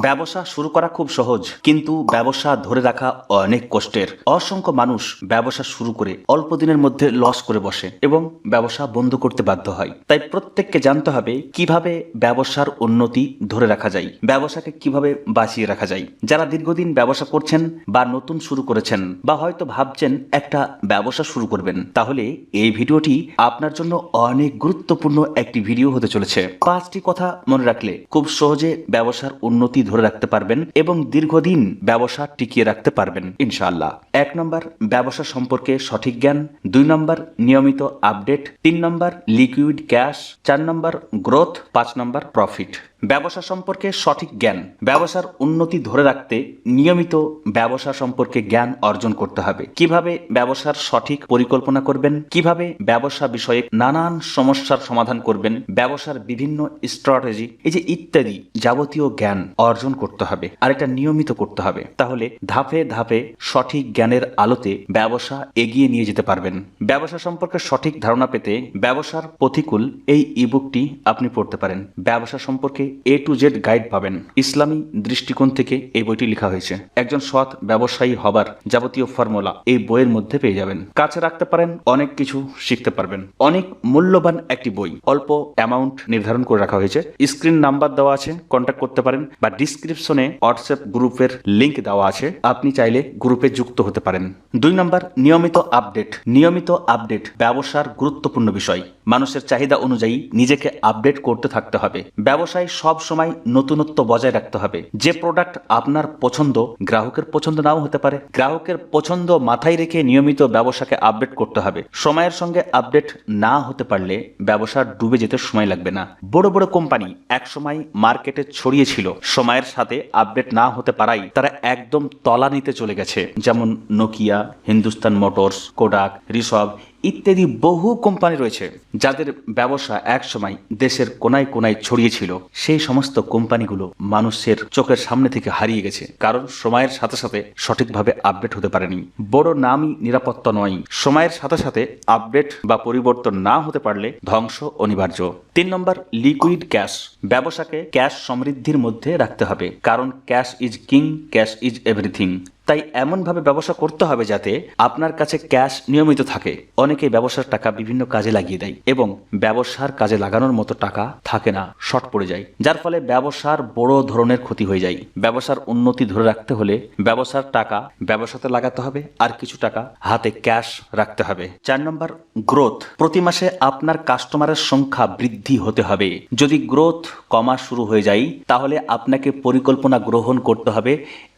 ব্যবসা শুরু করা খুব সহজ, কিন্তু ব্যবসা ধরে রাখা অনেক কষ্টের। অসংখ্য মানুষ ব্যবসা শুরু করে অল্প দিনের মধ্যে লস করে বসে এবং ব্যবসা বন্ধ করতে বাধ্য হয়। তাই প্রত্যেককে জানতে হবে কিভাবে ব্যবসার উন্নতি ধরে রাখা যায়, ব্যবসাকে কিভাবে বাঁচিয়ে রাখা যায়। যারা দীর্ঘদিন ব্যবসা করছেন বা নতুন শুরু করেছেন বা হয়তো ভাবছেন একটা ব্যবসা শুরু করবেন, তাহলে এই ভিডিওটি আপনার জন্য অনেক গুরুত্বপূর্ণ একটি ভিডিও হতে চলেছে। 5টি কথা মনে রাখলে খুব সহজে ব্যবসার উন্নতি ধরে রাখতে পারবেন এবং দীর্ঘদিন ব্যবসা টিকিয়ে রাখতে পারবেন ইনশাআল্লাহ। 1 নম্বর, ব্যবসা সম্পর্কে সঠিক জ্ঞান। 2 নম্বর, নিয়মিত আপডেট। 3 নম্বর, লিকুইড ক্যাশ। 4 নম্বর, গ্রোথ। 5 নম্বর, প্রফিট। ব্যবসা সম্পর্কে সঠিক জ্ঞান। ব্যবসার উন্নতি ধরে রাখতে নিয়মিত ব্যবসা সম্পর্কে জ্ঞান অর্জন করতে হবে। কিভাবে ব্যবসার সঠিক পরিকল্পনা করবেন, কিভাবে ব্যবসা বিষয়ে নানান সমস্যার সমাধান করবেন, ব্যবসার বিভিন্ন স্ট্র্যাটেজি, এই যে ইত্যাদি যাবতীয় জ্ঞান অর্জন করতে হবে, আর এটা নিয়মিত করতে হবে। তাহলে ধাপে ধাপে সঠিক জ্ঞানের আলোতে ব্যবসা এগিয়ে নিয়ে যেতে পারবেন। ব্যবসা সম্পর্কে সঠিক ধারণা পেতে ব্যবসার প্রতিকূল এই ইবুকটি আপনি পড়তে পারেন। ব্যবসা সম্পর্কে A to Z গাইড পাবেন। ইসলামী দৃষ্টিকোণ থেকে এই বইটি লেখা হয়েছে। একজন সৎ ব্যবসায়ী হবার যাবতীয় ফর্মুলা এই বইয়ের মধ্যে পেয়ে যাবেন। কাছে রাখতে পারেন, অনেক কিছু শিখতে পারবেন। অনেক মূল্যবান একটি বই, অল্প অ্যামাউন্ট নির্ধারণ করে রাখা হয়েছে। স্ক্রিন নাম্বার দেওয়া আছে, কন্ট্যাক্ট করতে পারেন, বা ডিসক্রিপশনে হোয়াটসঅ্যাপ গ্রুপের লিংক দেওয়া আছে, আপনি চাইলে গ্রুপে যুক্ত হতে পারেন। 2 নম্বর, নিয়মিত আপডেট। নিয়মিত আপডেট ব্যবসার গুরুত্বপূর্ণ বিষয়। মানুষের চাহিদা অনুযায়ী নিজেকে আপডেট করতে থাকতে হবে। ব্যবসায় সব সময় নতুনত্ব বজায় রাখতে হবে। যে প্রোডাক্ট আপনার পছন্দ গ্রাহকের পছন্দ নাও হতে পারে। গ্রাহকের পছন্দ মাথায় রেখে নিয়মিত ব্যবসাকে আপডেট করতে হবে। সময়ের সঙ্গে আপডেট না হতে পারলে ব্যবসা ডুবে যেতে সময় লাগবে না। বড় বড় কোম্পানি এক সময় মার্কেটে ছড়িয়ে ছিল, সময়ের সাথে আপডেট না হতে পারায় তারা একদম তলানিতে চলে গেছে। যেমন নোকিয়া, হিন্দুস্তান মোটরস, কোডাক, রিসব ইত্যাদি বহু কোম্পানি রয়েছে যাদের ব্যবসা এক সময় দেশের কোনায় কোনায় ছড়িয়ে ছিল। সেই সমস্ত কোম্পানিগুলো মানুষের চোখের সামনে থেকে হারিয়ে গেছে, কারণ সময়ের সাথে সাথে সঠিকভাবে আপডেট হতে পারেনি। বড় নামই নিরাপত্তা নয়, সময়ের সাথে সাথে আপডেট বা পরিবর্তন না হতে পারলে ধ্বংস অনিবার্য। 3 নম্বর, লিকুইড ক্যাশ। ব্যবসাকে ক্যাশ সমৃদ্ধির মধ্যে রাখতে হবে, কারণ cash is king, cash is everything. তাই এমনভাবে ব্যবসা করতে হবে যাতে আপনার কাছে ক্যাশ নিয়মিত থাকে। অনেকে ব্যবসার টাকা বিভিন্ন কাজে লাগিয়ে দেয় এবং ব্যবসার কাজে লাগানোর মতো টাকা থাকে না, শর্ট পড়ে যায়, যার ফলে ব্যবসার বড় ধরনের ক্ষতি হয়ে যায়। ব্যবসার উন্নতি ধরে রাখতে হলে ব্যবসার টাকা ব্যবসাতে লাগাতে হবে, আর কিছু টাকা হাতে ক্যাশ রাখতে হবে। 4 নম্বর, গ্রোথ। প্রতি মাসে আপনার কাস্টমারের সংখ্যা বৃদ্ধি হতে হবে। যদি গ্রোথ কমা শুরু হয়ে যায়, তাহলে আপনাকে পরিকল্পনা গ্রহণ করতে হবে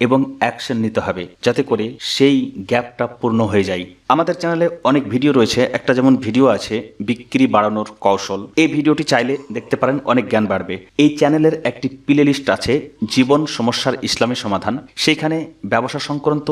এবং অ্যাকশন নিতে হবে যাতে করে সেই গ্যাপটা পূর্ণ হয়ে যায়। আমাদের চ্যানেলে অনেক ভিডিও রয়েছে। একটা যেমন ভিডিও আছে বিক্রি বাড়ানোর কৌশল, এই ভিডিওটি চাইলে দেখতে পারেন, অনেক জ্ঞান বাড়বে। এই চ্যানেলের একটি প্লে লিস্ট আছে জীবন সমস্যার ইসলামী সমাধান, সেখানে ব্যবসা সংক্রান্ত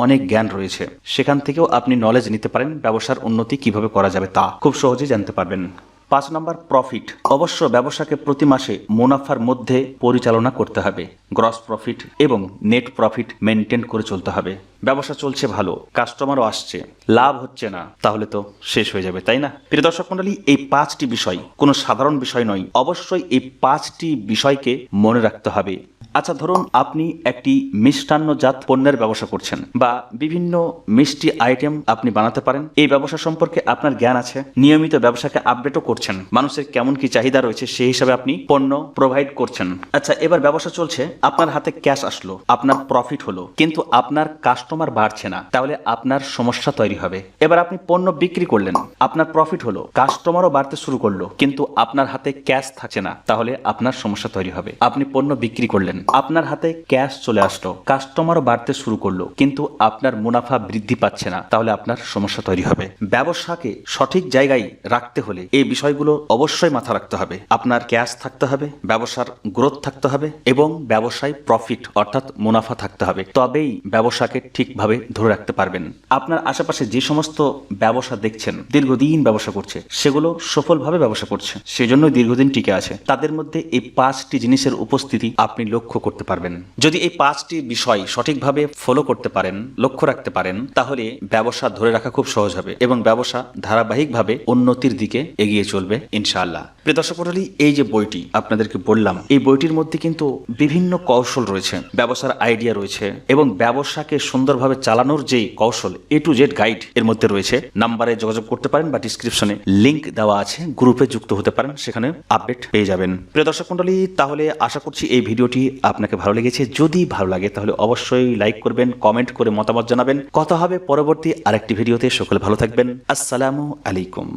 অনেক জ্ঞান রয়েছে। সেখান থেকেও আপনি নলেজ নিতে পারেন, ব্যবসার উন্নতি কিভাবে করা যাবে তা খুব সহজে জানতে পারবেন। 5 নম্বর, প্রফিট। অবশ্য ব্যবসাকে প্রতি মাসে মুনাফার মধ্যে পরিচালনা করতে হবে। গ্রস প্রফিট এবং নেট প্রফিট মেনটেন করে চলতে হবে। ব্যবসা চলছে ভালো, কাস্টমারও আসছে, লাভ হচ্ছে না, তাহলে তো শেষ হয়ে যাবে, তাই না? প্রিয় দর্শক মণ্ডলী, এই 5টি বিষয় কোনো সাধারণ বিষয় নয়। অবশ্যই এই 5টি বিষয়কে মনে রাখতে হবে। আচ্ছা, ধরুন আপনি একটি মিষ্টান্নজাত পণ্যের ব্যবসা করছেন বা বিভিন্ন মিষ্টি আইটেম আপনি বানাতে পারেন। এই ব্যবসা সম্পর্কে আপনার জ্ঞান আছে, নিয়মিত ব্যবসাকে আপডেটও করছেন, মানুষের কেমন কি চাহিদা রয়েছে সেই হিসাবে আপনি পণ্য প্রোভাইড করছেন। আচ্ছা, এবার ব্যবসা চলছে, আপনার হাতে ক্যাশ আসলো, আপনার প্রফিট হলো, কিন্তু আপনার কাস্টমার বাড়ছে না, তাহলে আপনার সমস্যা তৈরি হবে। এবার আপনি পণ্য বিক্রি করলেন, আপনার প্রফিট হলো, কাস্টমারও বাড়তে শুরু করলো, কিন্তু আপনার হাতে ক্যাশ থাকছে না, তাহলে আপনার সমস্যা তৈরি হবে। আপনি পণ্য বিক্রি করলেন, আপনার হাতে ক্যাশ চলে আসলো, কাস্টমারও বাড়তে শুরু করলো, কিন্তু আপনার মুনাফা বৃদ্ধি পাচ্ছে না, তাহলে আপনার সমস্যা তৈরি হবে। ব্যবসাকে সঠিক জায়গায় রাখতে হলে এই বিষয়গুলো অবশ্যই মাথা রাখতে হবে। আপনার ক্যাশ থাকতে হবে, ব্যবসার গ্রোথ থাকতে হবে এবং ব্যবসায় প্রফিট অর্থাৎ মুনাফা থাকতে হবে, তবেই ব্যবসাকে ঠিকভাবে ধরে রাখতে পারবেন। আপনার আশেপাশে যে সমস্ত ব্যবসা দেখছেন দীর্ঘদিন ব্যবসা করছে, সেগুলো সফলভাবে ব্যবসা করছে, সেজন্য দীর্ঘদিন টিকে আছে। তাদের মধ্যে এই 5টি জিনিসের উপস্থিতি আপনি লক্ষ্য লক্ষ্য করতে পারবেন। যদি এই 5টি বিষয় সঠিকভাবে ফলো করতে পারেন, লক্ষ্য রাখতে পারেন, তাহলে ব্যবসা ধরে রাখা খুব সহজ হবে এবং ব্যবসা ধারাবাহিকভাবে উন্নতির দিকে এগিয়ে চলবে ইনশাআল্লাহ। প্রিয় দর্শক মণ্ডলী, এই যে বইটি আপনাদেরকে বললাম, এই বইটির মধ্যে কিন্তু বিভিন্ন কৌশল রয়েছে, ব্যবসার আইডিয়া রয়েছে এবং ব্যবসাকে সুন্দরভাবে চালানোর যে কৌশল A to Z গাইড এর মধ্যে রয়েছে। নাম্বারে যোগাযোগ করতে পারেন বা ডিসক্রিপশনে লিংক দেওয়া আছে, গ্রুপে যুক্ত হতে পারেন, সেখানে আপডেট পেয়ে যাবেন। প্রিয় দর্শক মণ্ডলী, তাহলে আশা করছি এই ভিডিওটি আপনাকে ভালো লেগেছে। যদি ভালো লাগে তাহলে অবশ্যই লাইক করবেন, কমেন্ট করে মতামত জানাবেন। কথা হবে পরবর্তী আরেকটি ভিডিওতে। সকলে ভালো থাকবেন। আসসালামু আলাইকুম।